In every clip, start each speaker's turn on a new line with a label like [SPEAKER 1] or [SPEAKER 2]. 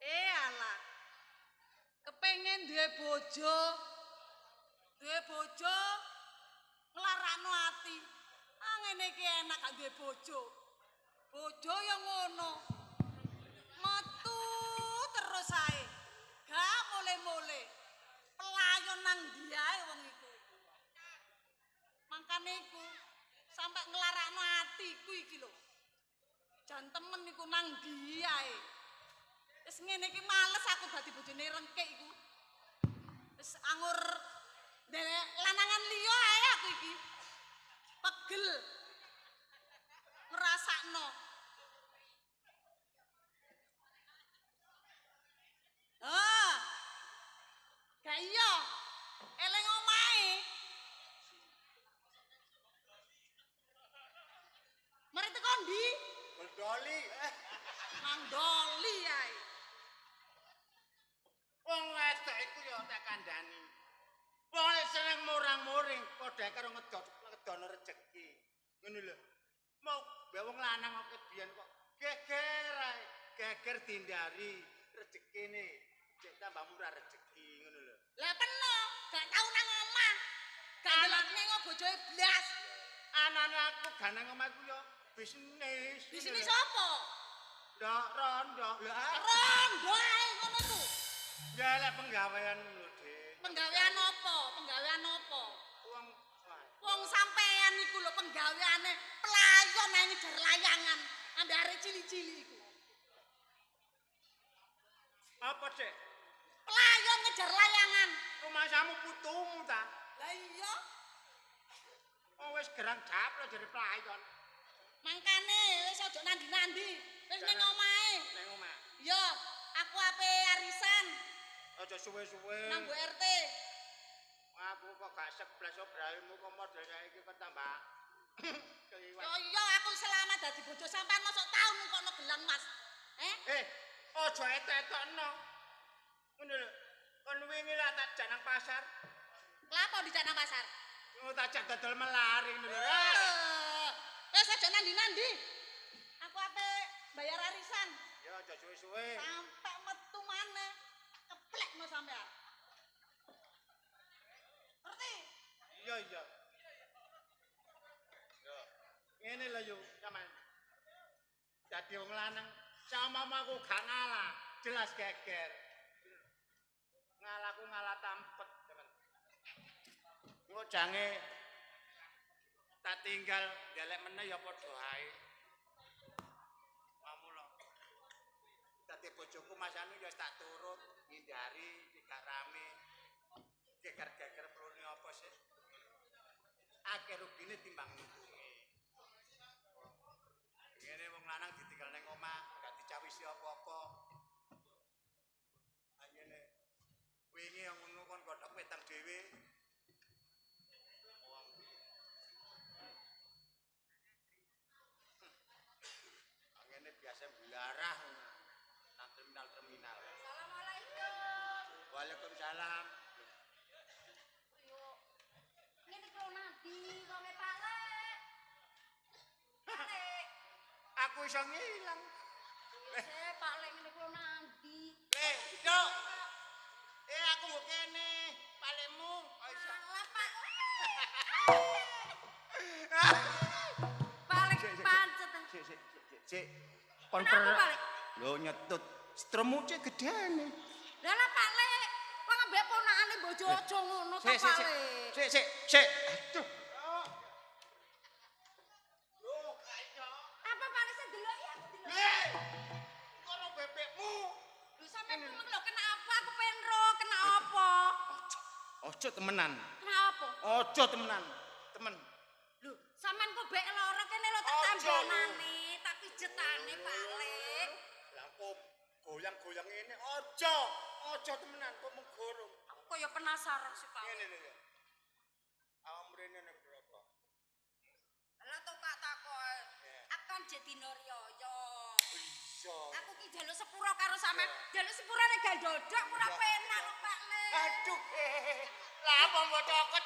[SPEAKER 1] Alah, kepengen duwe bojo. Duwe bojo nglarakno ati. Ah ngene iki enak gak duwe bojo. Bojo ya ngono. Metu terus ae. Gak mule-mule. Pelayon nang ndi ae wong iku. Mangkane iku sampe nglarakno atiku iki lho. Jan temen iku nang ndi ae. Wis ngene iki males aku dadi bojone rengkek iku. Wis angur lanangan liya ae aku iki. Pegel. Ngrasakno. Ah. Gak iya. Eling omahe. Mari teko ndi?
[SPEAKER 2] Doli.
[SPEAKER 1] Mang doli ae.
[SPEAKER 2] Wong wedok iku ya tak kandhani. Wong seneng murang-muring padha karo ngedono rejeki. Ngono lho. Mau bae wong lanang kok biyen kok geger ae, geger dindari rezekine. Cek tambah murah rezeki ngono lho.
[SPEAKER 1] Lah peno, gak tau nang omah. Gak delok nengok bojoe blas.
[SPEAKER 2] Anane aku gak nang omahku ya bisnis.
[SPEAKER 1] Bisnis apa?
[SPEAKER 2] Ndak rondo. Lah
[SPEAKER 1] Rondo ae ngono ku.
[SPEAKER 2] ya lek penggawean lho, Dik.
[SPEAKER 1] Penggawean apa? Penggawean apa?
[SPEAKER 2] Wong
[SPEAKER 1] sampean iku lho penggaweane pelayon nang ngejar layangan ambek arek cili-cili iku.
[SPEAKER 2] apa, Dek?
[SPEAKER 1] Pelayon ngejar layangan.
[SPEAKER 2] Rumah samu putumu ta?
[SPEAKER 1] Lah iya.
[SPEAKER 2] Oh wis gerang daplek dari pelayon.
[SPEAKER 1] Mangkane wis aja nandi-nandi. Wis ning omahe.
[SPEAKER 2] Nang omah.
[SPEAKER 1] Yo, aku ape arisan
[SPEAKER 2] Aja suwe-suwe.
[SPEAKER 1] nang Bu RT.
[SPEAKER 2] Aku kok gak seblas obralmu kok model saiki kok tambah keliwat.
[SPEAKER 1] Yo iya aku selamat dadi bojo sampean mosok tau nungkokno gelang Mas.
[SPEAKER 2] Aja etetokno. Ngono lho. Kon wingi lah tak jak nang pasar.
[SPEAKER 1] Lapo dijak nang pasar?
[SPEAKER 2] Oh tak jak dodol melari ngono lho.
[SPEAKER 1] Wis aja nandi-nandi. Aku ape bayar arisan.
[SPEAKER 2] Ya aja suwe-suwe.
[SPEAKER 1] Sampai metu maneh. Keplekno sampean. Ngerti?
[SPEAKER 2] Iya. Yo. Ngene lho yo, sampean. Dadi wong lanang sama mamaku gak ngalah, jelas geger. Ngalahku ngalah tampet, teman. Engko jange tak tinggal ndelek meneh ya padha ae. Mamula. Dadi bojoku masane ya tak turut ngindari gak rame. Geger-geger pelune apa sih? Akeh rugine timbang untunge. Ngene wong lanang ditinggal ning omah, gak dicawisi apa-apa. Anyene wingi yang ngono kon godhok wetang dhewe. Angene biasa bularah nang terminal.
[SPEAKER 1] Assalamualaikum.
[SPEAKER 2] Waalaikumsalam.
[SPEAKER 1] Ngene kok nanti wonge Pak Lek. Pak Lek.
[SPEAKER 2] Aku iso ngilang.
[SPEAKER 1] Pak Lek ngene kok nanti.
[SPEAKER 2] Dok. Aku mbok kene, palemu. Oh iso.
[SPEAKER 1] Alah Pak Lek. Pak Lek pancet.
[SPEAKER 2] Sik. Kon lho nyetut. Stremu cek gedene.
[SPEAKER 1] Lah lah Pak Lek, kok ambek ponakane bojo aja ngono to Pak Lek.
[SPEAKER 2] Sik. Aduh. Loh, gak iso.
[SPEAKER 1] Apa Pak Lek sing delok ya aku delok.
[SPEAKER 2] Kono bebekmu.
[SPEAKER 1] Lho sampean ngomong lho kena apa aku pengen ro, kena apa?
[SPEAKER 2] Ojo temenan.
[SPEAKER 1] Kena apa?
[SPEAKER 2] Ojo temenan. Temen.
[SPEAKER 1] Lho, sampean kok bek lara kene lho tak tambonane, tak pijetane Pak Lek.
[SPEAKER 2] Lah kok goyang-goyang ngene ojo temenan kok menggorong.
[SPEAKER 1] Aku kaya penasaran sih Pak.
[SPEAKER 2] Ngene lho. Awak mrene nek berapa?
[SPEAKER 3] dina riyaya.
[SPEAKER 2] Iya.
[SPEAKER 3] Aku ki njaluk sepuro karo sampean. Njaluk sepurane gawe dodok ora penak kok Pak Le.
[SPEAKER 2] Aduh. Lah apa mbok cokot.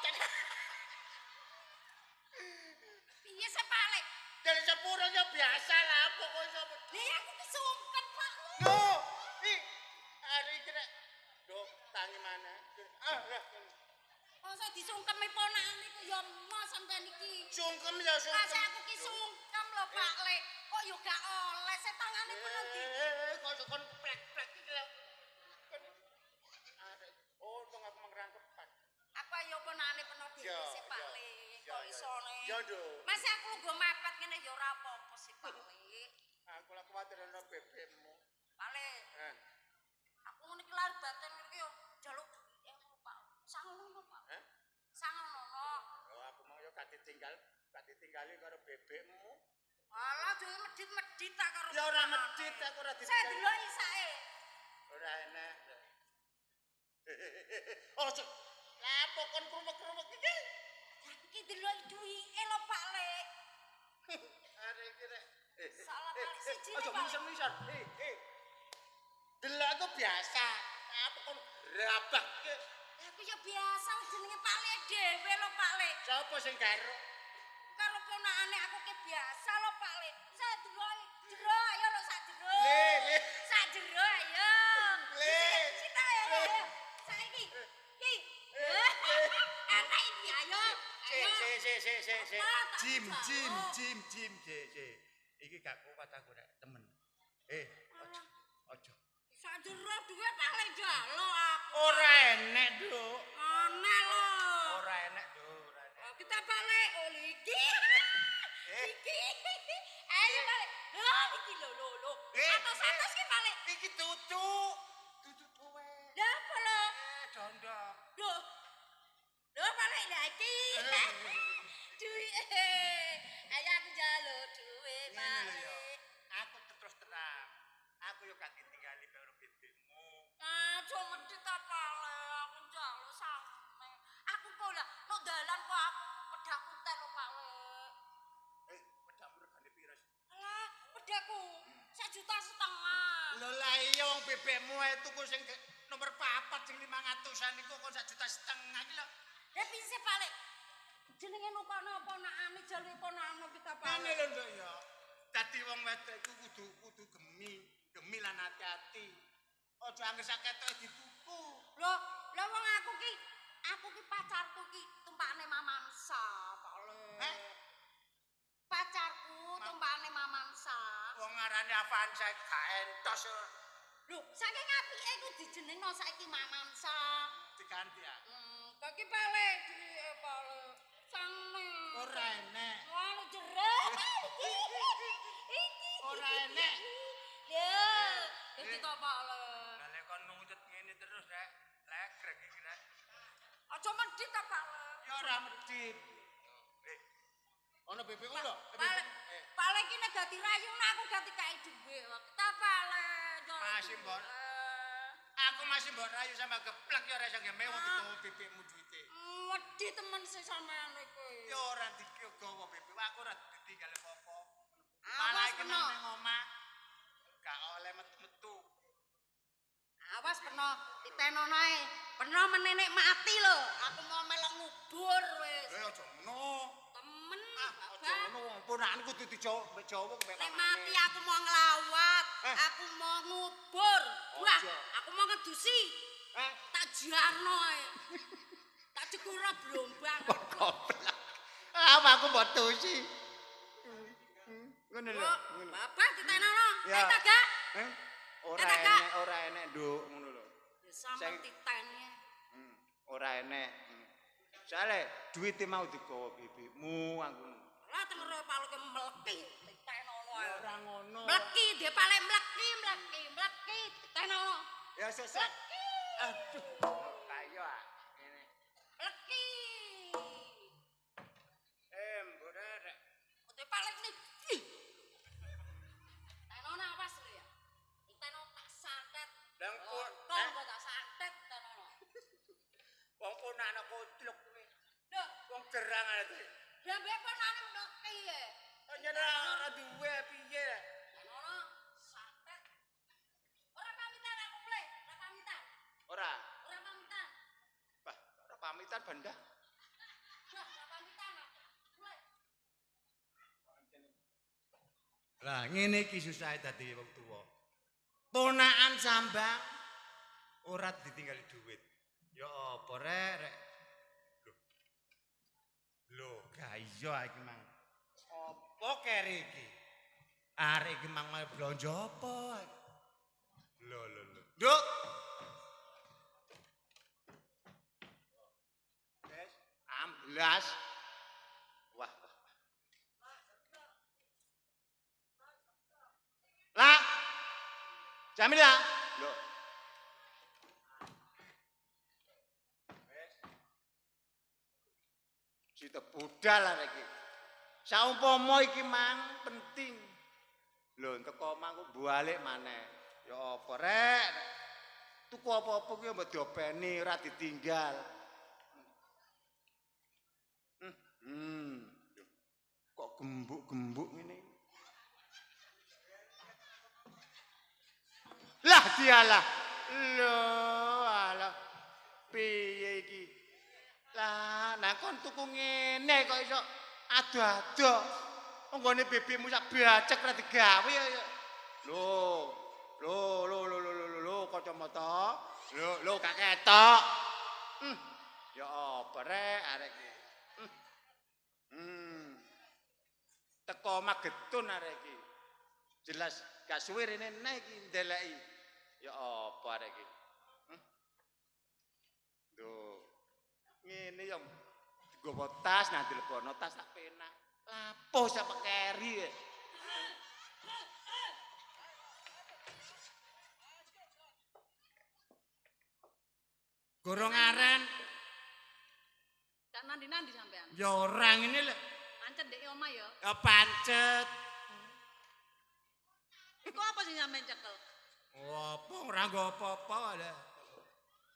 [SPEAKER 3] Piye sih Pak Le?
[SPEAKER 2] Dari sepuro ya biasa lah apa kok iso.
[SPEAKER 3] Lah aku ki sungkan Pak Le.
[SPEAKER 2] Loh, hari kena. Loh, tangi mana? Lah.
[SPEAKER 3] Masa disungkemi ponakane kok ya emoh sampean iki.
[SPEAKER 2] Sungkem ya sungkem.
[SPEAKER 3] Masa aku ki sungkem lho Pak Le. Kok yo gak oleh sih tangane penuh di.
[SPEAKER 2] Kok kon plek-plek iki lho. Oh, tong aku mengrangkepan.
[SPEAKER 3] Apa yo ponakane penuh dhewe sih Pak Le. Kok isone.
[SPEAKER 2] Ya, Nduk.
[SPEAKER 3] Masa aku nggo mepet ngene ya ora apa-apa sih Pak Le.
[SPEAKER 2] Aku lak kuwatir ana bebekmu.
[SPEAKER 3] Pak Le.
[SPEAKER 2] Heh.
[SPEAKER 3] Aku ngene iki lahir batin iki yo njaluk duit Pak. Sangono Pak.
[SPEAKER 2] Heh?
[SPEAKER 3] Sangono.
[SPEAKER 2] Oh, aku mau yo gak ditinggali karo bebekmu.
[SPEAKER 3] Alah dhewe medhit-medhit tak karo.
[SPEAKER 2] Ya ora medhit, aku ora
[SPEAKER 3] Saya
[SPEAKER 2] ditinggali.
[SPEAKER 3] deloki sae.
[SPEAKER 2] Ora enak. Oh, lah apa kon krumek-krumek iki?
[SPEAKER 3] Iki deloki duwike lho Pak Le.
[SPEAKER 2] Are iki rek.
[SPEAKER 3] Salah kali siji
[SPEAKER 2] Aja
[SPEAKER 3] Pak.
[SPEAKER 2] misem-misem. Delok aku biasa. Apa kon rabak iki?
[SPEAKER 3] Aku ya biasa jenenge Pak Le dhewe lho Pak Le.
[SPEAKER 2] Sopo sing karo?
[SPEAKER 3] Karo ponakane aku ki biasa lho Pak Le. Saya deloki jero ayo lho sak jero.
[SPEAKER 2] Le.
[SPEAKER 3] Sak jero ayo.
[SPEAKER 2] Le.
[SPEAKER 3] Cita ya ayo. Saiki. Ki. Ana iki ayo. Ayo.
[SPEAKER 2] Si.
[SPEAKER 3] Apa, tak
[SPEAKER 2] Jim,
[SPEAKER 3] jauh.
[SPEAKER 2] Iki gak kuat aku rek, temen. Ojo.
[SPEAKER 3] Sak jero duwe Pak Le njaluk aku.
[SPEAKER 2] Ora enek, Nduk.
[SPEAKER 3] Ana lho.
[SPEAKER 2] Ora enek, Nduk, ora enek.
[SPEAKER 3] Oh, kita balik iki. Iki. Ayo balik. Lho iki lho. Atas ki balik.
[SPEAKER 2] Iki tutu. Tutu kowe.
[SPEAKER 3] Lah apa lho?
[SPEAKER 2] Dondok.
[SPEAKER 3] Lho balik lagi. Duit. Ayo aku njaluk duit
[SPEAKER 2] Ngene lho ya.
[SPEAKER 3] balik.
[SPEAKER 2] Aku terus terang. Aku yo gak ditinggali karo bebekmu.
[SPEAKER 3] Aja medhit apa le. Aku njaluk sampe. Aku kok lah no dalan kok aku pedhaku tek lho Pak Le.
[SPEAKER 2] Pedamu regane pira sih?
[SPEAKER 3] Alah, pedhaku 1,5 juta.
[SPEAKER 2] Lho lah iya wong bebekmu ae tuku sing nomor 4 sing 500-an iku kok 1,5 juta iki lho.
[SPEAKER 3] Lah piye Pak Le? Jenenge nukono ponakane jalur ponakane kita Pak
[SPEAKER 2] Ngene
[SPEAKER 3] Le.
[SPEAKER 2] lho Nduk ya. Dadi wong wedok iku kudu gemi lan hati-hati. Aja anggere saketoke dituku.
[SPEAKER 3] Lho wong aku ki pacarku ki tumpakane Mamansa, Pak Le.
[SPEAKER 2] Heh?
[SPEAKER 3] Pacarku tumpakane Mamansa.
[SPEAKER 2] Wong ngarane Avanza gak entos
[SPEAKER 3] Lho, saking apike iku dijenengno saiki Mamansa.
[SPEAKER 2] diganti ya.
[SPEAKER 3] Kok ki Pak Le Pak Le. Sangne.
[SPEAKER 2] Ora enek.
[SPEAKER 3] Anu jero. Iki.
[SPEAKER 2] Ora enek.
[SPEAKER 3] Ya, iki to Pak Le.
[SPEAKER 2] Lah lek kon nuntut ngene terus rek, legrek iki rek.
[SPEAKER 3] Aja medhit ta Pak Le.
[SPEAKER 2] Ya ora medhit. Ono bebekmu lho.
[SPEAKER 3] Pak Le ki nek dadi rayune aku gak dikai dhuwit. Kita Pak Le.
[SPEAKER 2] Masih mbok. Aku masih mbok rayu sama geplek ya ora iso ngemewo ditowo bebekmu duwite.
[SPEAKER 3] Wedi temen sih sampean iku.
[SPEAKER 2] Ya ora digawa bebek, aku ora ditinggal apa-apa.
[SPEAKER 3] Awas
[SPEAKER 2] Malah iki
[SPEAKER 3] peno.
[SPEAKER 2] nang omah gak oleh metu.
[SPEAKER 3] Awas peno ditenono ae. Peno menenek mati lho. Aku mau melok ngubur wis.
[SPEAKER 2] Aja ngono.
[SPEAKER 3] Temen.
[SPEAKER 2] Aja
[SPEAKER 3] Bapak.
[SPEAKER 2] ngono wong ponakan kudu dijowo kepek.
[SPEAKER 3] Nek mati aku mau ngelawat, aku mau ngubur. Wah,
[SPEAKER 2] Ojo.
[SPEAKER 3] aku mau ngedusi. Tak jarno ae. Tak digora blombang.
[SPEAKER 2] Goblok. Apa aku mbok tusi. Ngono lho.
[SPEAKER 3] Oh, Bapak ditenono.
[SPEAKER 2] Ya.
[SPEAKER 3] Tak gak?
[SPEAKER 2] Ora ora enek, Nduk, ngono lho.
[SPEAKER 3] Ya sama titennya.
[SPEAKER 2] Ora enek. Soale duwite mau digawa bebekmu aku.
[SPEAKER 3] Lah temen palu ke mleki ditenono ae.
[SPEAKER 2] Ora ngono.
[SPEAKER 3] Mleki dhe pale mleki ditenono.
[SPEAKER 2] Ya sesek. Aduh, kayo ah. Ngene.
[SPEAKER 3] Mleki.
[SPEAKER 2] Mborek.
[SPEAKER 3] Dhe pale ni. Tenono awas lho ya. Ditenono tak santet.
[SPEAKER 2] Lah kok
[SPEAKER 3] Kok tak santet tenono.
[SPEAKER 2] wong ponakan kotluk kuwi.
[SPEAKER 3] Lho,
[SPEAKER 2] Wong gerang ae.
[SPEAKER 3] lah mbek ponane mleki ya.
[SPEAKER 2] Kok nyerah ora duwe piye?
[SPEAKER 3] Ono santet. Ora pamitan aku mulai, ora pamitan.
[SPEAKER 2] Ora.
[SPEAKER 3] Ora pamitan.
[SPEAKER 2] Bah, ora pamitan benda.
[SPEAKER 3] Wah, ora pamitan aku. Mulai.
[SPEAKER 4] Lah ngene iki susah dadi wong tuwa.
[SPEAKER 2] Ponakan sambang
[SPEAKER 4] Ora ditinggali duit. Ya apa rek? Lho, gak iya iki mang.
[SPEAKER 2] apa kere iki?
[SPEAKER 4] Arek iki mang mau blonjo apa? Lho.
[SPEAKER 2] Nduk. Des, amblas. Wah. Lah. Jamila. Lho. Cita budal arek iki. Saumpama iki mang penting. Lho teko mang kok balik maneh. Ya apa rek? Tuku apa-apa kuwi mbok diopeni ora ditinggal. Kok gembuk-gembuk ngene. Lah dialah. Lho alah. Piye iki? Lah, nah kon tuku ngene kok iso ado-ado. Anggone bebekmu sak bacek ra digawe ya. Lho kacamata. Lho gak ketok. Ya apa rek arek iki. Teko magetun arek iki. Jelas gak suwe rene neh iki ndeleki. Ya apa arek iki. Duh. Ngene ya nggawa tas nah dilebono tas tak penak. Lapo sampe keri.
[SPEAKER 4] Gorong aran.
[SPEAKER 1] Dak nandi-nandi sampean.
[SPEAKER 4] Ya ora ngene lho.
[SPEAKER 1] Pancet ndek omah ya.
[SPEAKER 4] Ya pancet.
[SPEAKER 1] Iku apa sing sampean cekel?
[SPEAKER 4] Apa ora nggo apa-apa lho.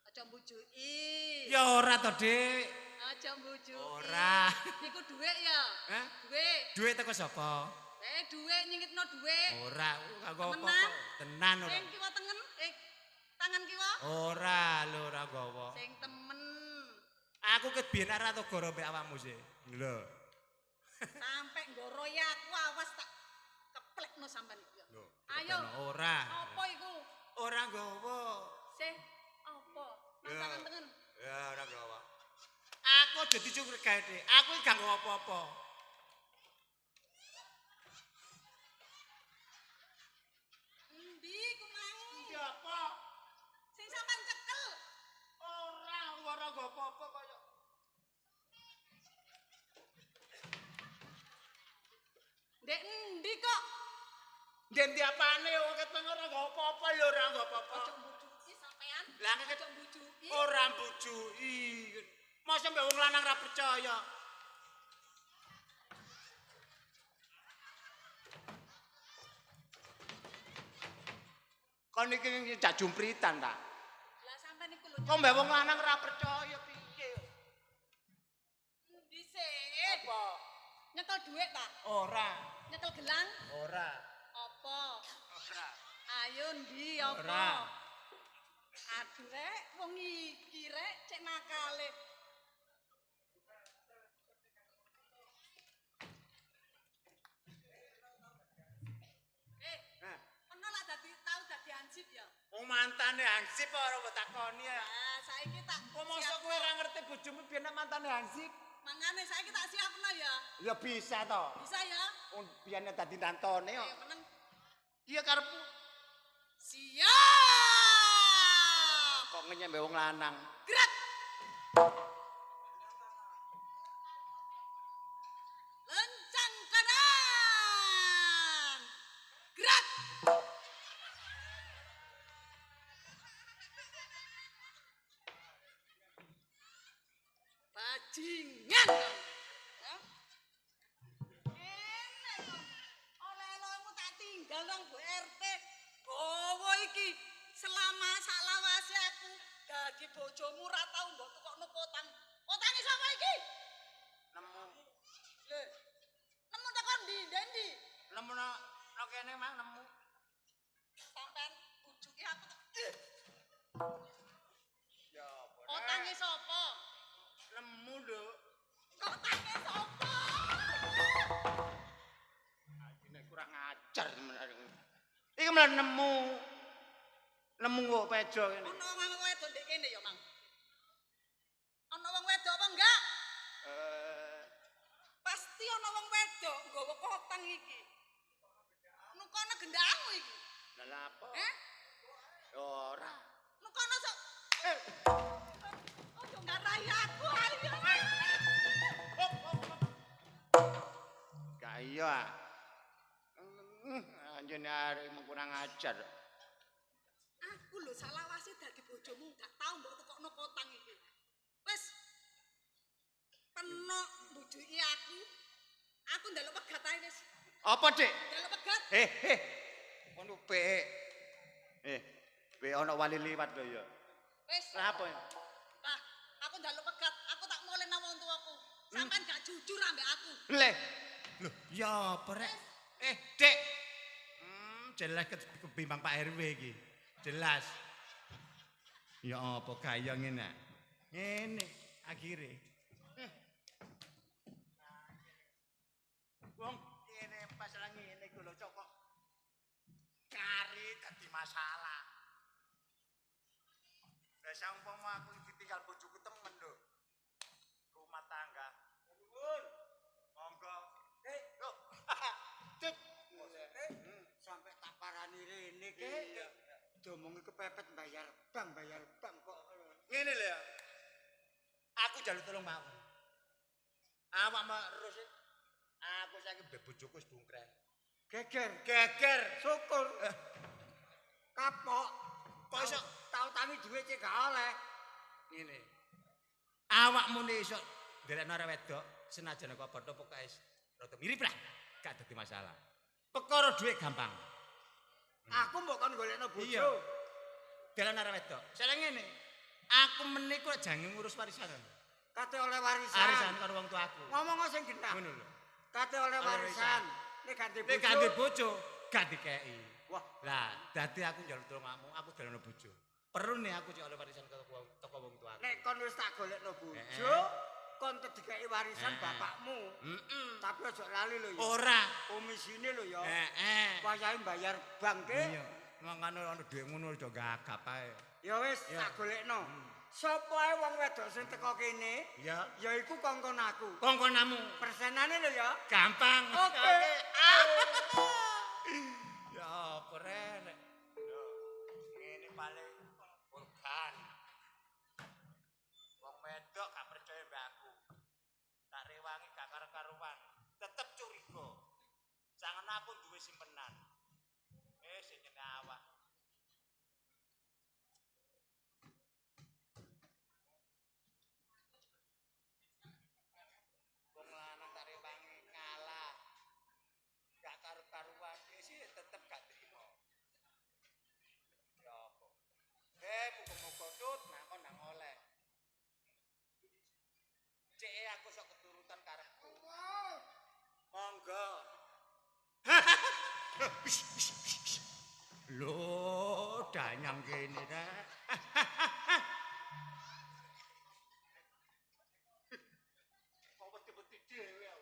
[SPEAKER 1] Aja mbujuki.
[SPEAKER 4] Ya ora to, Dik.
[SPEAKER 1] Aja mbujuki.
[SPEAKER 4] Ora.
[SPEAKER 1] Niku dhuwit ya.
[SPEAKER 4] Hah?
[SPEAKER 1] Dhuwit.
[SPEAKER 4] Duit teko sapa?
[SPEAKER 1] Dhuwit nyingitno dhuwit.
[SPEAKER 4] Ora, kanggo
[SPEAKER 1] Temenan?
[SPEAKER 4] apa-apa. Tenan ora.
[SPEAKER 1] Sing kiwa tengen, tangan kiwa.
[SPEAKER 4] Ora, lho ora nggawa.
[SPEAKER 1] Sing temen.
[SPEAKER 4] Aku ket biyen ora tau goro mbek awakmu sih. Lho.
[SPEAKER 1] Sampai nggoroy aku awas tak keplekno sampean iki.
[SPEAKER 4] Lho.
[SPEAKER 1] Ayo.
[SPEAKER 4] Ora.
[SPEAKER 1] Apa iku?
[SPEAKER 4] Ora nggawa.
[SPEAKER 1] Sing apa? Nang
[SPEAKER 4] Ya.
[SPEAKER 1] tangan tengen.
[SPEAKER 4] Ya ora nggawa. Aku aja dicurigai, Dik. Aku iki gak nggawa apa-apa.
[SPEAKER 1] Endi ku mau?
[SPEAKER 2] Iki apa?
[SPEAKER 1] Sing sampean cekel.
[SPEAKER 2] Ora nggo apa-apa kaya.
[SPEAKER 1] Ndek endi kok?
[SPEAKER 2] Ndek apane wong keteng ora nggo apa-apa lho ora nggo apa-apa.
[SPEAKER 1] Aja mbujuki sampean.
[SPEAKER 2] Lah
[SPEAKER 1] Aja mbujuki.
[SPEAKER 2] ora mbujuki. Masa mbek wong lanang ra percaya. Kon iki jak jumpritan ta.
[SPEAKER 1] Lah sampean iku lho.
[SPEAKER 2] Kok mbek wong lanang ra percaya piye?
[SPEAKER 1] Endi sih? Apa? Nyekel dhuwit ta?
[SPEAKER 2] Ora.
[SPEAKER 1] Nyekel gelang?
[SPEAKER 2] Ora.
[SPEAKER 1] Apa?
[SPEAKER 2] Ora.
[SPEAKER 1] Ayo ndi apa?
[SPEAKER 4] Ora.
[SPEAKER 1] Aduh rek, wong iki rek cek nakale.
[SPEAKER 2] Hah.
[SPEAKER 1] Ono lak tau dadi ansip ya.
[SPEAKER 2] Wong mantane Hansip ora mbok takoni ya.
[SPEAKER 1] Lah saiki tak
[SPEAKER 2] Kok mosok kowe ora ngerti bojomu biyen nek mantane Hansip?
[SPEAKER 1] mangane saiki tak siapno ya.
[SPEAKER 2] Ya bisa to.
[SPEAKER 1] Bisa ya?
[SPEAKER 2] Wong biyen nek dadi tantone
[SPEAKER 1] Ayo
[SPEAKER 2] kok.
[SPEAKER 1] meneng.
[SPEAKER 2] Iya karepmu.
[SPEAKER 1] Siap.
[SPEAKER 2] Kok ngenyek mbek wong lanang.
[SPEAKER 1] Gerak. Lencang kanan. Gerak. Bajingan. Ya. Enek kok. Oleh-olehmu tak tinggal nang Bu RT. Bawa iki selama saklawase aku dadi bojomu ra tau mbok tukokno potang. Potange sapa iki?
[SPEAKER 2] Nemu.
[SPEAKER 1] Lho. Nemu tekan ndi? Ndek
[SPEAKER 2] nemu no kene mah nemu.
[SPEAKER 1] Sampean bujuki aku.
[SPEAKER 2] Ya,
[SPEAKER 1] Otange sapa?
[SPEAKER 2] nemu lho.
[SPEAKER 1] Otange sapa?
[SPEAKER 2] Ini kurang ajar sebenarnya. Iki malah nemu. Nemu kok pejo kene.
[SPEAKER 1] Ana wong wedok ndek kene ya, Mang. Ana wong wedok apa enggak? Pasti ana wong wedok nggawa kotang iki. Nukono gendangmu iki.
[SPEAKER 2] Lah apa? Ora.
[SPEAKER 1] Nukono sok. Ojo ngarai aku ayo.
[SPEAKER 2] Kaya. Anjene arek kurang ajar.
[SPEAKER 1] Aku lho salawase dadi bojomu gak tau mbok tukokno kotang iki. Wis. Penok bujuki aku. Aku ndelok pegat ae wis.
[SPEAKER 2] Apa, Dik?
[SPEAKER 1] Ndelok pegat.
[SPEAKER 2] Ngono pe. Pe ana wali liwat lho ya.
[SPEAKER 1] Wis.
[SPEAKER 2] Apa ya?
[SPEAKER 1] Nah, aku njaluk pegat, aku tak mulih nang wong tuaku. Sampeyan gak jujur ambek aku.
[SPEAKER 2] Le.
[SPEAKER 4] Loh, ya apa rek? Dik. Jelas kebimbang Pak RW iki. Jelas. Ya apa gaya ngene. Ngene akhire.
[SPEAKER 2] Wong kene pas lah ngene iku lho cok kok kari dadi masalah. Desa umpama aku ditinggal bojoku temen lho. Rumah tangga. Nuwun. Monggo. Lho. Cuk.
[SPEAKER 5] Sampai tak parani rene ke. Domongi kepepet bayar bank kok.
[SPEAKER 2] Ngene lho ya. Aku njaluk tolong mau. Awak mak terus aku saiki mbek bojoku wis bungkreh.
[SPEAKER 5] Geger. Syukur. Kapok. Kok iso tau tangi dhuwit cek gak oleh.
[SPEAKER 4] Ngene. Awakmu nek iso nderekno arek wedok senajan kok padha pokoke rada mirip lah. Gak dadi masalah. Perkara dhuwit gampang.
[SPEAKER 5] Aku mbok kon golekno bojo.
[SPEAKER 4] Iya. Dalan arek wedok. Salah ngene. Aku meniku jange ngurus warisan.
[SPEAKER 5] Kate oleh warisan.
[SPEAKER 4] Warisan karo wong tuaku.
[SPEAKER 5] Ngomong sing genah.
[SPEAKER 4] Ngono lho.
[SPEAKER 5] Kate oleh warisan. Nek ganti
[SPEAKER 4] Nek
[SPEAKER 5] bojo.
[SPEAKER 4] ganti bojo gak dikeki.
[SPEAKER 5] Wah,
[SPEAKER 4] Lah, dadi aku njaluk tulung kamu, aku dalane bojo. Perlu nih aku cek oleh warisan teko wong tuaku.
[SPEAKER 5] nek kon wis tak golekno bojo, kon dikeki warisan bapakmu. Tapi aja lali lho ya.
[SPEAKER 4] Ora.
[SPEAKER 5] Komisine lho ya.
[SPEAKER 4] Heeh.
[SPEAKER 5] Wayahe bayar bank ke.
[SPEAKER 4] Iya. Mangane ana dhuwit ngono aja gagap ae.
[SPEAKER 5] Ya wis tak golekno. Sapa ae wong wedok sing teko kene,
[SPEAKER 4] Ya.
[SPEAKER 5] ya iku kongkon aku.
[SPEAKER 4] Kongkonamu
[SPEAKER 5] Persenane lho ya.
[SPEAKER 4] gampang.
[SPEAKER 5] Oke.
[SPEAKER 4] Ya apa rek? Yo, ngene paling kurban. Wong wedok gak percaya mbak aku. Tak rewangi gak karo-karuan. Tetep curiga. Jangan aku duwe simpenan. Sing jenenge awak. Wong lanang tak rewangi ngalah. Gak karu-karuan sih tetep gak terima. Ya apa? Muga-muga tut nang nang oleh. Cek aku sok keturutan karepku. Monggo. Lho, danyang kene ta.
[SPEAKER 2] Kok wedi-wedi dhewe.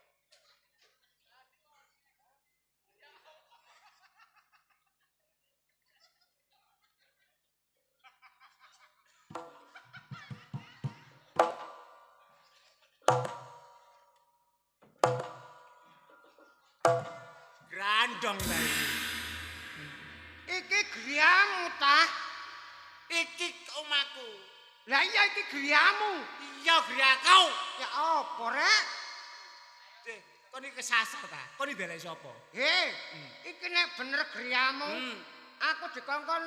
[SPEAKER 4] Grandong ta iki.
[SPEAKER 5] Iki griyamu ta?
[SPEAKER 4] Iki omahku.
[SPEAKER 5] Lah iya iki griyamu.
[SPEAKER 4] Iya griakau.
[SPEAKER 5] Ya apa rek?
[SPEAKER 4] Deh, kon iki kesasar ta? Kon iki delek sapa?
[SPEAKER 5] Iki nek bener griyamu, aku dikongkon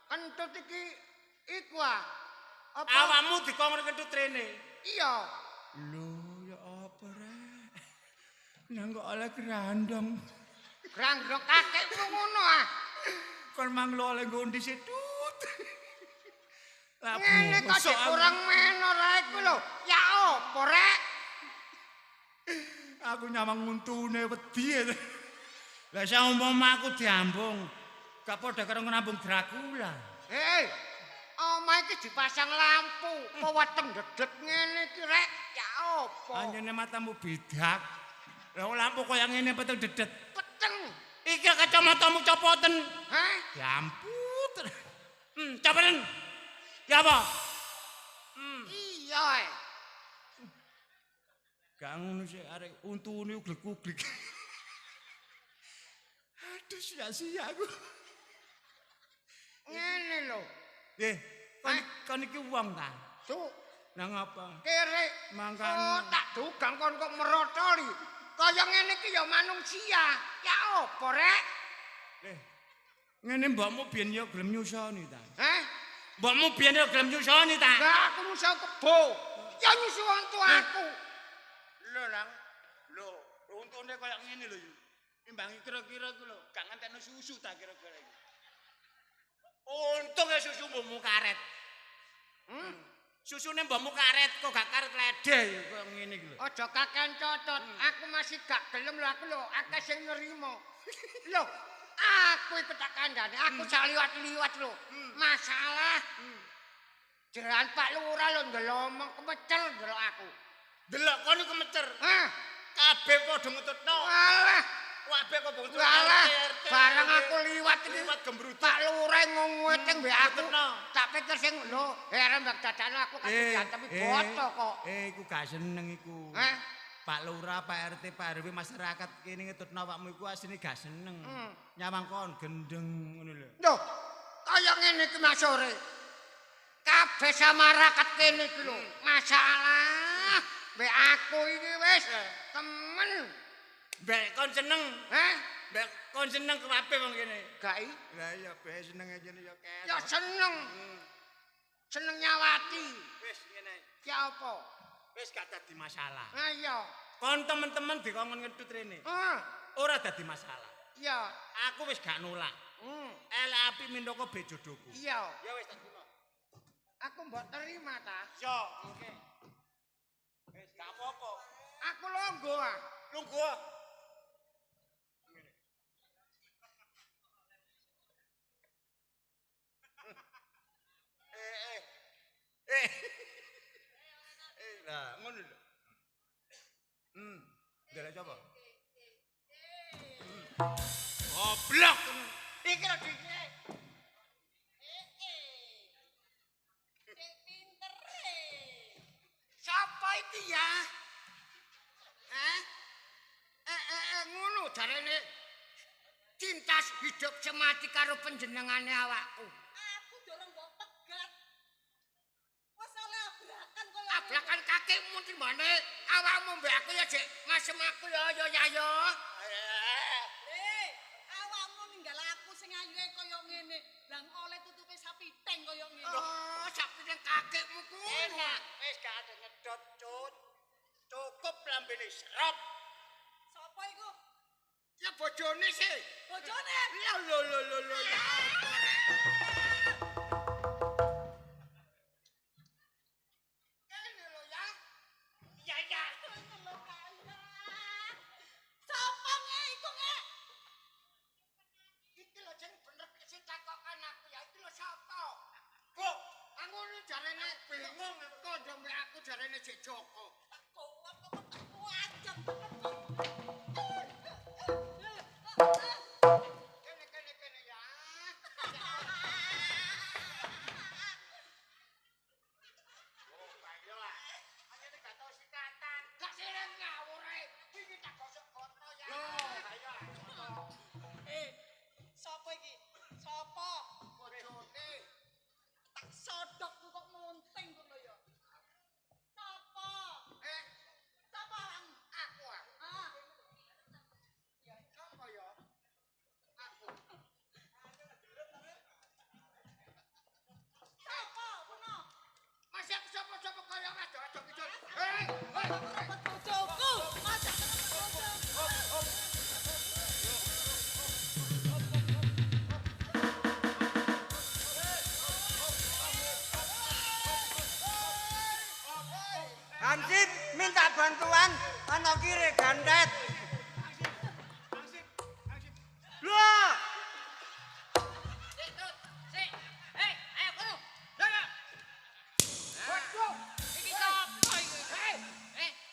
[SPEAKER 5] kentut iki iku ah. Apa?
[SPEAKER 4] Awakmu dikongkon kentut rene.
[SPEAKER 5] Iya.
[SPEAKER 4] Lho, ya apa rek? Nang kok oleh grandong.
[SPEAKER 5] Grandong kakekmu ngono ah.
[SPEAKER 4] Kon mang lo oleh ngondi sedut. Lah
[SPEAKER 5] Ngene kok
[SPEAKER 4] bosok aku.
[SPEAKER 5] kurang menor ae ku lho. Ya apa rek?
[SPEAKER 4] Aku nyamang untune wedi. Lah saumpama aku diambung, gak padha karo nambung Dracula.
[SPEAKER 5] Hei, omah iki dipasang lampu, kok weteng dedet ngene iki rek. Ya apa?
[SPEAKER 4] Anjene matamu bidak. Lah lampu koyo ngene peteng dedet.
[SPEAKER 5] Peteng.
[SPEAKER 4] Iki kacamatamu copoten.
[SPEAKER 5] Hah?
[SPEAKER 4] Ya ampun. Copoten. Ya apa?
[SPEAKER 5] Iya.
[SPEAKER 4] Gak ngono sih arek untune uglek-uglik. Aduh sia-sia aku.
[SPEAKER 5] Ngene lho.
[SPEAKER 4] Nggih, kon iki wong ta?
[SPEAKER 5] Cuk,
[SPEAKER 4] Nang apa?
[SPEAKER 5] kere.
[SPEAKER 4] Mangkane.
[SPEAKER 5] Oh, tak dugang kon kok merotoli. Kaya ngene iki ya manungsia. Ya apa rek?
[SPEAKER 4] Ngene mbokmu biyen ya gelem nyusoni ta?
[SPEAKER 5] Hah?
[SPEAKER 4] Mbokmu biyen ya gelem nyusoni ta?
[SPEAKER 5] Lah aku nyusul kebo. Ya nyusul wong tuaku.
[SPEAKER 4] Lho nang. Lho, untune koyo ngene lho. Imbangi kira-kira ku lho, gak ngentekno susu ta kira-kira iki. Untung ya susu mbokmu karet. Susune mbokmu karet kok gak karet lede koyo ngene iki lho.
[SPEAKER 5] Aja kakean cocot. Aku masih gak gelem lho aku lho akeh sing nerima. Lho, aku iku tak kandhane. Aku sak liwat-liwat lho. Masalah. Jalan Pak Lurah lho ndelomong kemecel ndelok aku.
[SPEAKER 4] Delok kon iku mecer.
[SPEAKER 5] Hah?
[SPEAKER 4] Kabeh padha ngetutno.
[SPEAKER 5] Walah,
[SPEAKER 4] Kabeh kok bong
[SPEAKER 5] walah. Barang aku liwat iki
[SPEAKER 4] liwat gembrutu.
[SPEAKER 5] Pak Lurah ngomong mbek aku.
[SPEAKER 4] Ngetutno.
[SPEAKER 5] Tak pikir sing lho, heran mbak dadane aku kasih tapi boto kok.
[SPEAKER 4] Iku gak seneng iku.
[SPEAKER 5] Hah?
[SPEAKER 4] Pak Lurah, Pak RT, Pak RW masyarakat kene ngetutno awakmu iku asline gak seneng. Nyawang kon gendeng ngono lho.
[SPEAKER 5] Loh, kaya ngene iki Mas sore. Kabeh samarakat kene iki lho. Masalah mbek aku iki wis temen.
[SPEAKER 4] Mbek kon seneng.
[SPEAKER 5] Hah?
[SPEAKER 4] Mbek kon seneng kabeh wong kene.
[SPEAKER 5] Gai?
[SPEAKER 4] Lah iya bae seneng aja ya ketok.
[SPEAKER 5] Ya seneng. Seneng nyawati.
[SPEAKER 4] Wis ngene.
[SPEAKER 5] Ya apa?
[SPEAKER 4] Wis gak dadi masalah.
[SPEAKER 5] Nah iya.
[SPEAKER 4] Kon temen-temen dikongkon ngedut rene. Ora dadi masalah.
[SPEAKER 5] Iya.
[SPEAKER 4] Aku wis gak nolak. Elek api mindoko be jodohku.
[SPEAKER 5] Iya.
[SPEAKER 4] Ya wis tak terima.
[SPEAKER 5] Aku mbok terima ta.
[SPEAKER 4] Yo, oke. Wis gak apa-apa.
[SPEAKER 5] Aku longgo ah.
[SPEAKER 4] Lungguh. Lah, ngono lho. Ndelok coba. Goblok. Iki lho dikne.
[SPEAKER 5] Siapa iki ya? Hah? Ngono jarene cinta hidup semati karo panjenengane awakku.
[SPEAKER 1] Aku dorong mbok pegat. Wes oleh abrakan koyo
[SPEAKER 5] Abrakan kakekmu timbane awakmu mbek aku ya jek masem aku ya ya.
[SPEAKER 1] Awakmu ninggal aku sing ayuhe koyo ngene. Lang oleh tutupe sapi teng koyo ngene.
[SPEAKER 5] Oh, sapi nang kakekmu ku.
[SPEAKER 4] Enak, wis gak ada ngedot, Cut. Cukup lambene serop.
[SPEAKER 1] Sopo iku?
[SPEAKER 5] Ya bojone sih.
[SPEAKER 1] Bojone.
[SPEAKER 5] Lho. Ya apa rek? Kene lho ya. Ya.
[SPEAKER 1] Sopo nge iku nge?
[SPEAKER 5] Iki lho sing bener sing takokan aku ya iki lho sapa? Kok ngono jarene bingung kok ndok mbek aku jarene Jek Joko. Kene ya. Oh, ayo lah. Anyene gak tau sikatan. Gak sireng ngawur rek. Iki tak gosok foto ya. Ayo lah.
[SPEAKER 1] Sopo iki? Sopo?
[SPEAKER 5] Bojone.
[SPEAKER 1] Tak sodok kok munting kok ya. Sopo? Sopo?
[SPEAKER 5] Aku ah.
[SPEAKER 1] Ah,
[SPEAKER 5] Ya sapa ya? Aku.
[SPEAKER 1] sopo? Kuno.
[SPEAKER 5] Masih aku sapa-sapa kaya wedok kidul.
[SPEAKER 1] Rebut bojoku. Masa bojoku.
[SPEAKER 5] Hansip minta bantuan ana kiri gandet.
[SPEAKER 2] Lah,
[SPEAKER 5] Sik, Tut. Sik. Hei, ayo kono. Jaga. Waduh, iki sapa iki? Hei.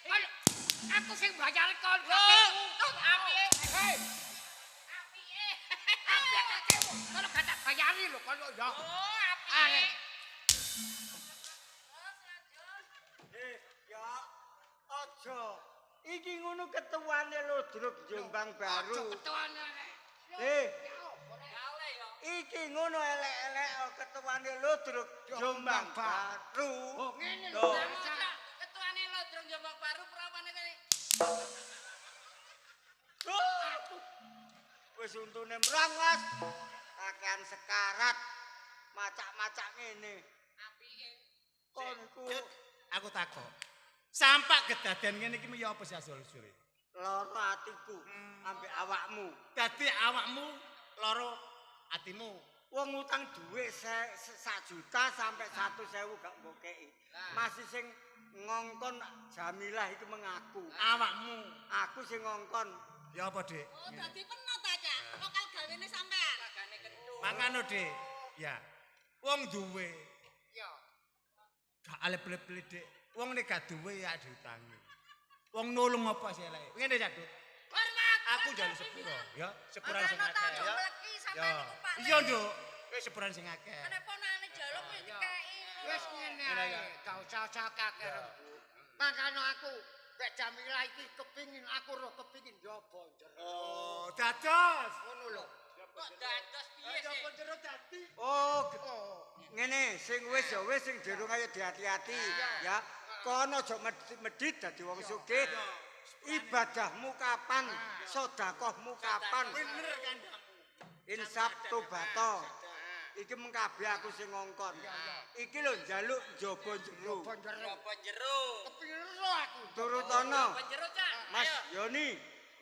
[SPEAKER 5] Kono. Aku sing bayar kon kakekmu. Apike? Hei. Apike? Apike kakekmu? Kono gak tak bayari lho kono ya. Oh, apike?
[SPEAKER 2] ya aja. Iki ngono ketuane Ludruk Jombang Baru.
[SPEAKER 5] Aja ketuane.
[SPEAKER 2] Iki ngono elek-elek ketuane Ludruk Jombang Baru.
[SPEAKER 5] Oh, ngene lho.
[SPEAKER 2] Loh.
[SPEAKER 5] Ketuane Ludruk Jombang Baru prawane kene.
[SPEAKER 2] Wis untune mrangos. Kakean sekarat. Macak-macak ngene.
[SPEAKER 5] Apike?
[SPEAKER 2] Kon iku
[SPEAKER 4] Aku takok. Sampak kedaden ngene iki ya apa sih asal-usule?
[SPEAKER 2] lara atiku ambek awakmu.
[SPEAKER 4] Dadi awakmu loro atimu.
[SPEAKER 2] Wong utang dhuwit 1 juta sampai 100.000 gak mbokeki. Masih sing ngongkon Jamilah iku mengaku.
[SPEAKER 4] Awakmu.
[SPEAKER 2] Aku sing ngongkon.
[SPEAKER 4] Ya apa, Dik?
[SPEAKER 1] Oh, dadi peno ta, Cak? Lokal gawene sampean.
[SPEAKER 5] Ragane kendhu.
[SPEAKER 4] Mangano, Dik. Ya. Wong duwe
[SPEAKER 5] Ya.
[SPEAKER 4] gak alep-alep, Dik. Wong nek gak duwe ya diutangi. Wong nulung apa sih elek? Ngene ya, Dut.
[SPEAKER 5] Hormat.
[SPEAKER 4] Aku njaluk sepuro, ya. Sepuran sing
[SPEAKER 3] Ana ta
[SPEAKER 4] akeh, ya.
[SPEAKER 3] jomleki sampean
[SPEAKER 4] Ya.
[SPEAKER 3] niku Pak.
[SPEAKER 4] Iya, Nduk. Wis sepuran sing akeh.
[SPEAKER 3] Nek ponane jaluk wis dikeki.
[SPEAKER 5] Wis ngene ae, gak usah kakek. Makane aku Mbak Jamilah iki kepingin aku roh kepingin njobo jero.
[SPEAKER 4] Oh, dados.
[SPEAKER 5] Ngono lho. Kok dados piye sih?
[SPEAKER 4] Jero dadi.
[SPEAKER 2] Oh, ngene sing wis ya wis sing durung ayo diati-ati ya. Kono aja medhit dadi wong sugih. Ibadahmu kapan? Sedekahmu kapan?
[SPEAKER 4] Bener kandamu.
[SPEAKER 2] Insaf tobato. Iki mengkabe aku sing ngongkon. Iki lho njaluk njaba jero.
[SPEAKER 5] Njobo jero. Kepingin roh aku.
[SPEAKER 2] Turutono.
[SPEAKER 5] Njobo jero, Cak.
[SPEAKER 2] Mas
[SPEAKER 5] Ayo.
[SPEAKER 2] Yoni,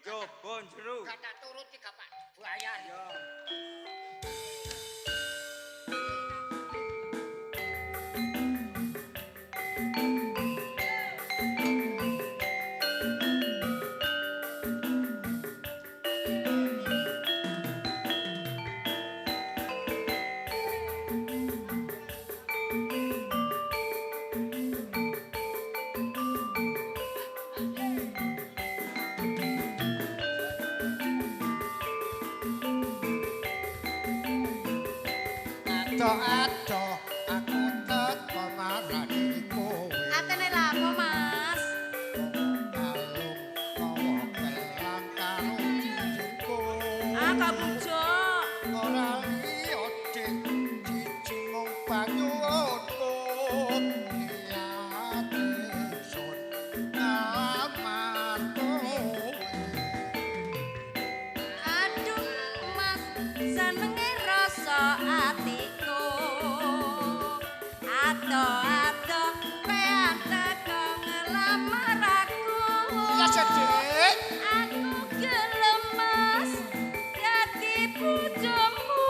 [SPEAKER 2] njaba jero.
[SPEAKER 5] Gak tak turuti gak Pak. Bayar.
[SPEAKER 2] Ya.
[SPEAKER 5] Ado aku teko marani kowe.
[SPEAKER 3] Atene lha apa, Mas?
[SPEAKER 5] Kalung kawa kelang karo cincinko.
[SPEAKER 3] Ah, gak bujok.
[SPEAKER 5] Ora liya dik cincin mung banyu oto. Iyate sun ngamar kowe.
[SPEAKER 3] Aduh, Mas, senenge rasa atiku. Ado-ado pean teko ngelamar aku.
[SPEAKER 5] Ya sedek.
[SPEAKER 3] Aku gelem, Mas, dadi bojomu.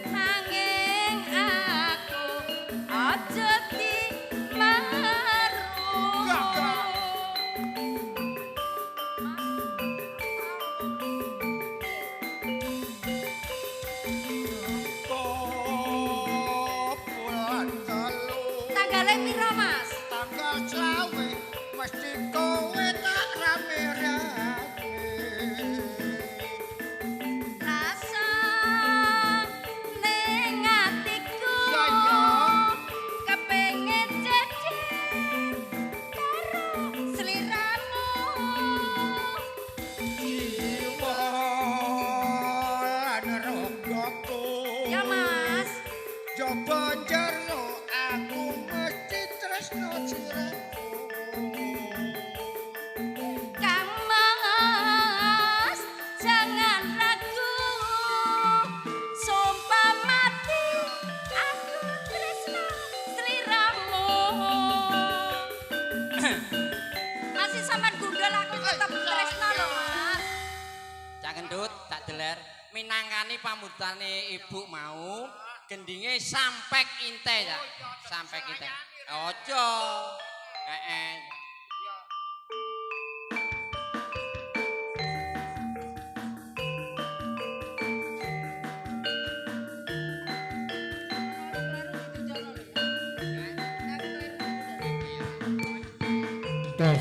[SPEAKER 3] Nanging aku aja dimaru.
[SPEAKER 5] Gak. Bulan telu
[SPEAKER 3] Tanggale piro, Mas?
[SPEAKER 5] tanggal 20 mesti kowe tak rame-rame.
[SPEAKER 3] Rasa ning atiku
[SPEAKER 5] Ya, ya.
[SPEAKER 3] kepengin jejer karo sliramu.
[SPEAKER 5] Jiwa lan ragaku.
[SPEAKER 3] Ya, Mas.
[SPEAKER 5] Jaba jero aku mesti tresno siramu.
[SPEAKER 3] Kang Mas, jangan ragu. Sumpah mati aku tresno sliramu. Masih sampean gundul aku tetep tresno lho, Mas.
[SPEAKER 6] Cak Gendut, Cak Deler, minangkani pamutane ibu mau, gendinge sampek inte ya. Sampek inte. Ojo. Heeh.
[SPEAKER 5] Tes.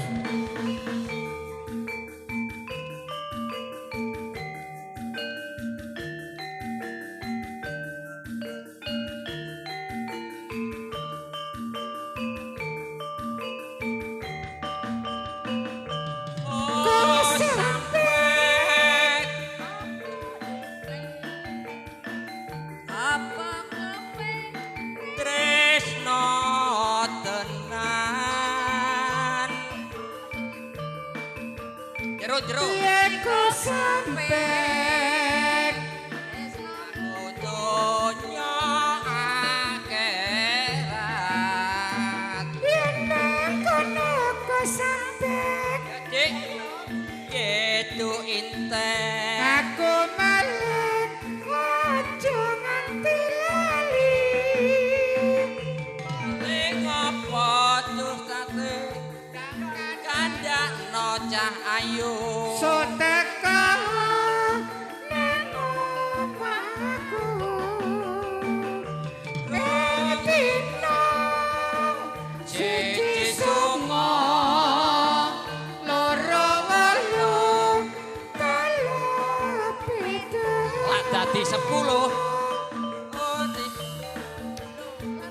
[SPEAKER 6] Oh, sampai
[SPEAKER 3] Apa kowe
[SPEAKER 6] tresno tenan. Jero.
[SPEAKER 5] Ku sampai
[SPEAKER 6] Donya akhirat.
[SPEAKER 5] yen nang kono ku sampai
[SPEAKER 6] Dik, gitu inten.
[SPEAKER 5] aku malah ojo nganti lali.
[SPEAKER 6] Ning apa dosane kandakno cah ayu.
[SPEAKER 5] Soteka nang omahku Medina siji songo loro wolu telu pitu
[SPEAKER 6] Lah dadi 10. Oh,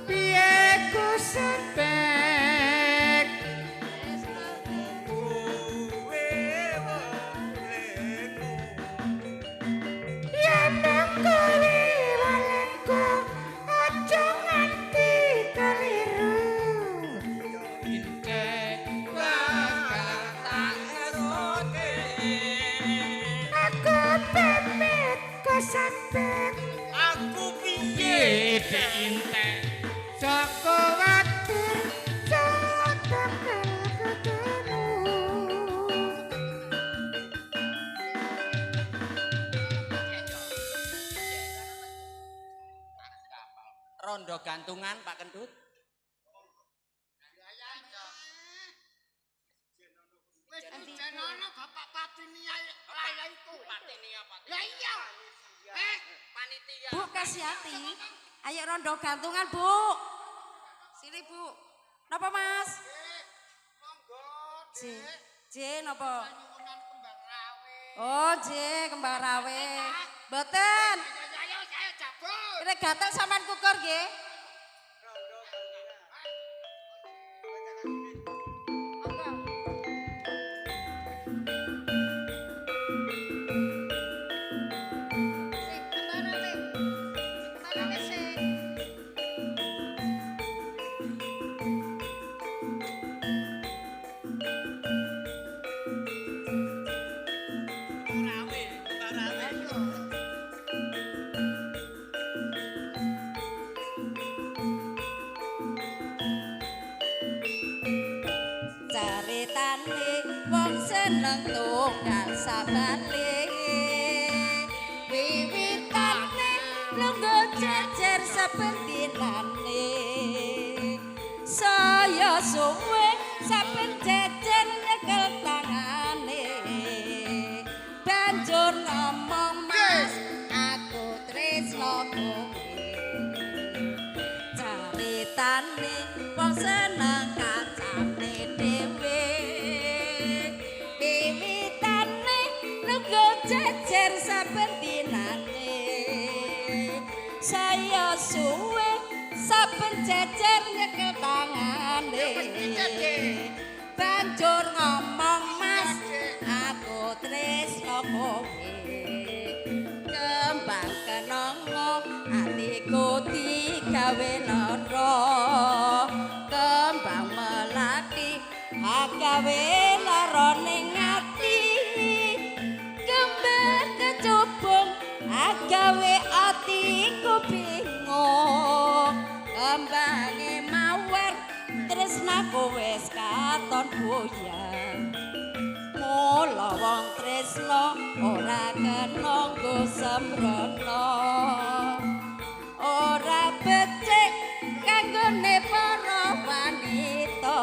[SPEAKER 5] piye ku sampai yen nang kali walenku ojo nganti keliru.
[SPEAKER 6] Inke bakal tak eroke.
[SPEAKER 5] Aku pamit ku sampai
[SPEAKER 6] Aku piye
[SPEAKER 5] inte Joko watir bakal ketemu.
[SPEAKER 6] rondo gantungan Pak Kendut.
[SPEAKER 5] Wis dijenono Bapak Patinia raya itu.
[SPEAKER 6] Patinia,
[SPEAKER 5] Ya iya.
[SPEAKER 6] panitia.
[SPEAKER 3] Bu Kasyati, ayo rondo gantungan Bu. Sini Bu. Napa Mas?
[SPEAKER 5] Monggo,
[SPEAKER 3] J napa?
[SPEAKER 5] nyuwunan kembang rawe.
[SPEAKER 3] Oh J kembang rawe. Mboten.
[SPEAKER 5] Ayo saya cabut.
[SPEAKER 3] Ini gatel sampean kukur nggih. Monggo. Sik, kembang rawe. Kembang rawe sik. Caritane wong seneng tunggal sabane wiwitane lungguh jejer saben dinane saya suwe saben jejer nyekel tangane banjur ngomong Mas aku tresno kowe caritane wong seneng kancane dhewe wiwitane lungguh jejer saben dinane saya suwe saben jejer nyekel tangane banjur ngomong Mas aku tresno kowe kembang kenongo atiku digawe lara kembang melati agawe lara ning ati kembang kecubung agawe atiku bingung kembange mawar tresnaku wis katon buyar mula wong tresno ora kena nggo sembrono ora becik kanggone para wanita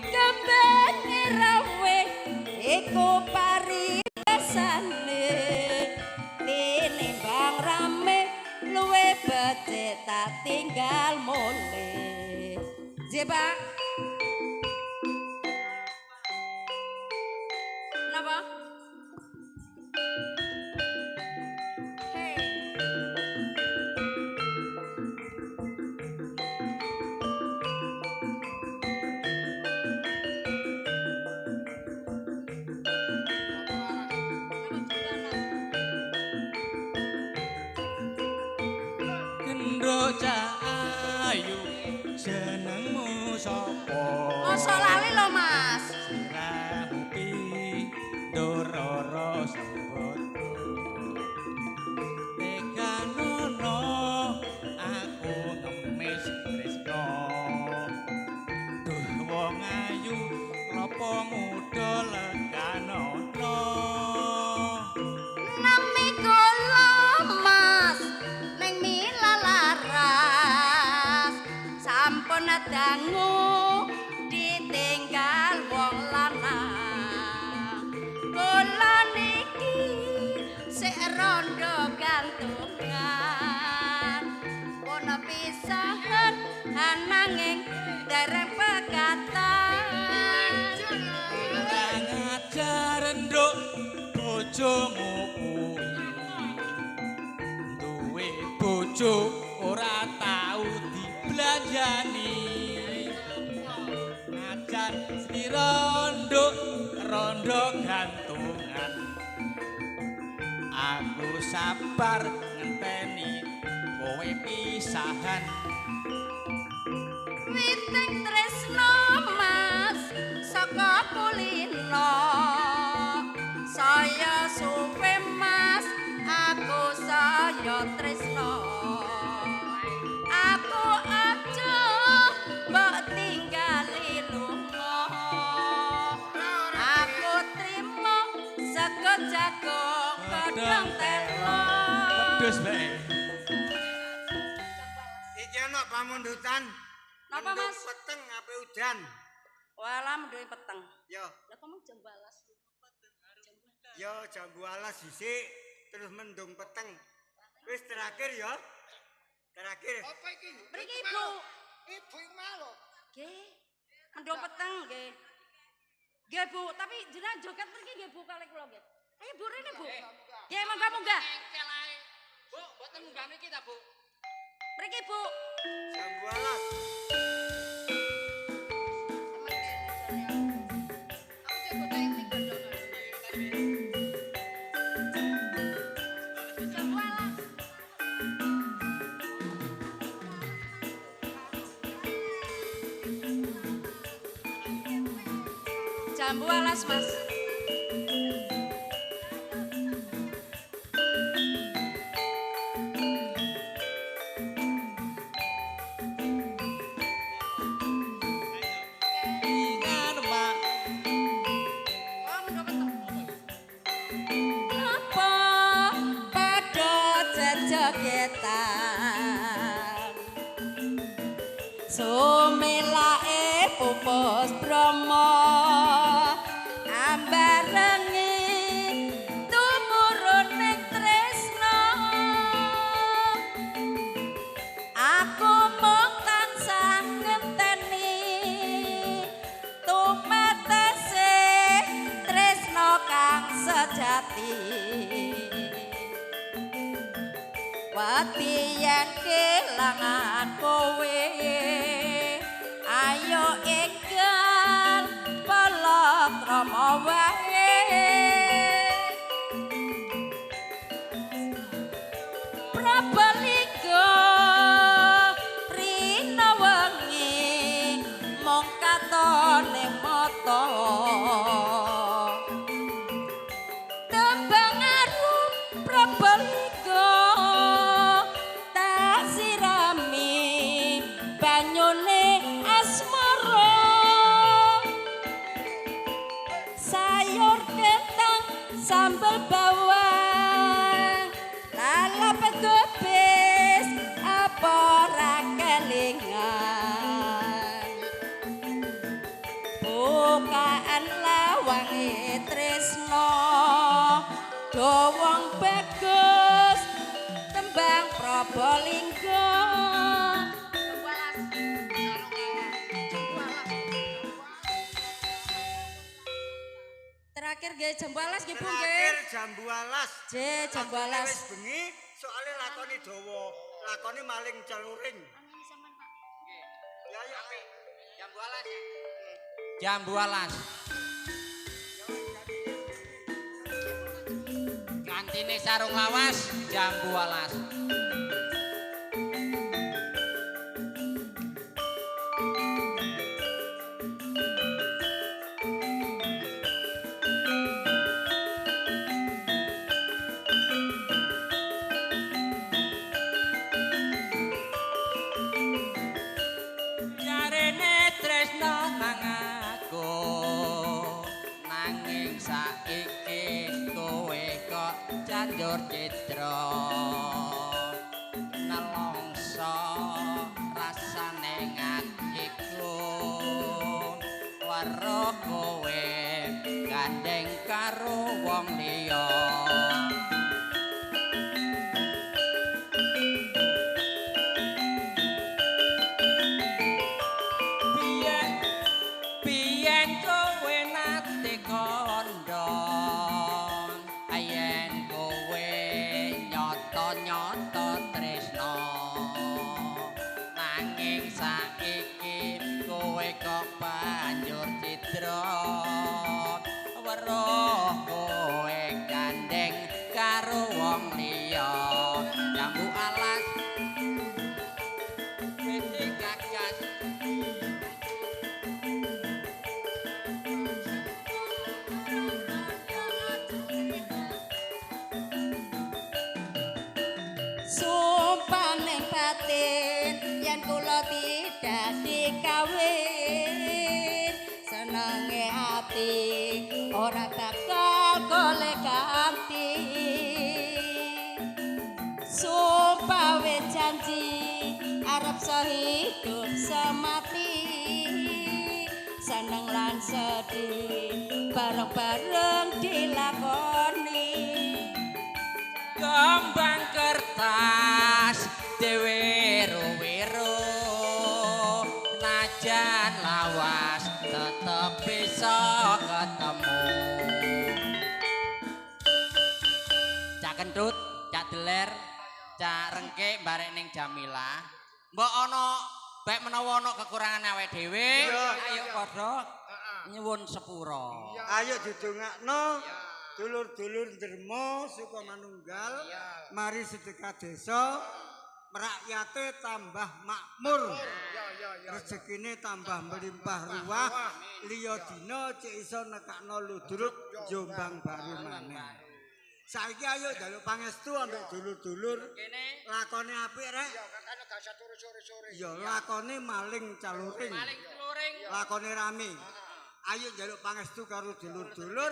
[SPEAKER 3] kembang rawe iku paritesane tinimbang rame luwe becik tak tinggal mule Pak Napa? Hei.
[SPEAKER 6] Gendro cahayu jenengmu sapa?
[SPEAKER 3] Masa lali lho, Mas.
[SPEAKER 6] Siramu pindororo sambata. Teganono aku ngemis tresno. Duh wong ayu klapa muda leganono.
[SPEAKER 3] Nami kula Mas ning mila laras sampun dangu ditinggal wong lanang kula niki sik rondo gantungan pun pisahan ananging dereng pegatan
[SPEAKER 6] Kurang ajar nduk bojomu kuwi. Duwe bojo ora tau diblanjani. Ngajar slira nduk rondo gantungan. Aku sabar ngenteni kowe pisahan.
[SPEAKER 3] Witing tresno Mas saka kulino saya suwe Mas aku saya tresno aku aja mbok tinggali lunga aku trimo sego jagung godhong telo
[SPEAKER 6] Wedhus bae.
[SPEAKER 5] Iki ana pamundutan.
[SPEAKER 3] Napa, Mas?
[SPEAKER 5] Peteng ape udan.
[SPEAKER 3] Walah mendhe peteng.
[SPEAKER 5] Yo,
[SPEAKER 3] Lah kok mung jam 12.
[SPEAKER 5] yo jam 12 sisik terus mendung peteng. Wis terakhir ya. Terakhir. Apa iki?
[SPEAKER 3] Mriki Ibu.
[SPEAKER 5] Ibu malu.
[SPEAKER 3] Nggih. Mendung peteng nggih. Nggih Bu, tapi jenengan joget mriki nggih Bu kalih kula nggih. Ayo Bu rene Bu. Nggih munggah-munggah.
[SPEAKER 6] Bu, mboten munggah mriki ta, Bu?
[SPEAKER 3] Mriki Bu.
[SPEAKER 5] Jam 12.
[SPEAKER 3] Jam 12 Mas.
[SPEAKER 6] Ingat Pak.
[SPEAKER 3] Oh, mendung peteng. Apa padha jejogetan sumelake pupus Brahma ambarengi tumurun ning tresna aku mung tansah ngenteni tumetese tresna kang sejati wati yen kelangan kowe ayo enggal palakrama wae Prabalingga rina wengi mung katone mata tembang arum Prabalingga tak sirami banyune asmara sayur kentang sambal bawang lalap gobes apa ora kelingan bukaan lawange tresno dowong bagus tembang Prabalingga Terakhir nggih jam 12 nggih Bu nggih.
[SPEAKER 5] Terakhir jam 12.
[SPEAKER 3] Jam 12.
[SPEAKER 5] Wis bengi, soalnya lakoni dawa. Lakoni maling celuring. Ya ya.
[SPEAKER 6] Jam 12 ya. Jam 12. Gantine sarung lawas jam 12. Jarene tresno nang aku nanging saiki kowe kok janjur citra nelongso rasane ngatiku weruh kowe gandeng karo wong liya. Biyen kowe nate kandha ayen kowe nyata-nyata tresno nanging saiki kowe kok banjur citra weruh kowe gandeng karo wong liya jambu alas wete gagas.
[SPEAKER 3] Sumpah ning batin yen kula tidak dikawin senenge ati ora bakal golek ganti. Sumpah wis janji arep sehidup semati seneng lan sedih bareng-bareng dilakoni.
[SPEAKER 6] Kembang kertas dewe wiru najan lawas tetep bisa ketemu. Cak kentut, cak deler, cak rengke barek ning Jamila. Mbok ana baik menawa ana kekurangan awake dhewe, ayo padha nyuwun sepura.
[SPEAKER 5] Ayo didongakno. Dulur-dulur dermo suka manunggal mari sedekah desa merakyate tambah makmur rezekine tambah melimpah ruah liya dina cek iso nekakno ludruk Jombang Baru maneh. Saiki ayo njaluk pangestu ambek dulur-dulur lakone apik rek ya lakone maling caluring lakone rame. Ayo njaluk pangestu karo dulur-dulur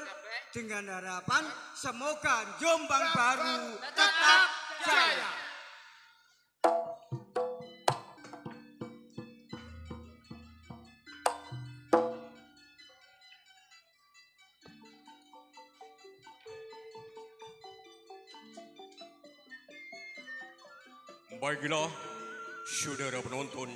[SPEAKER 5] dengan harapan semoga Jombang Baru tetap jaya.
[SPEAKER 7] Baiklah, saudara penonton,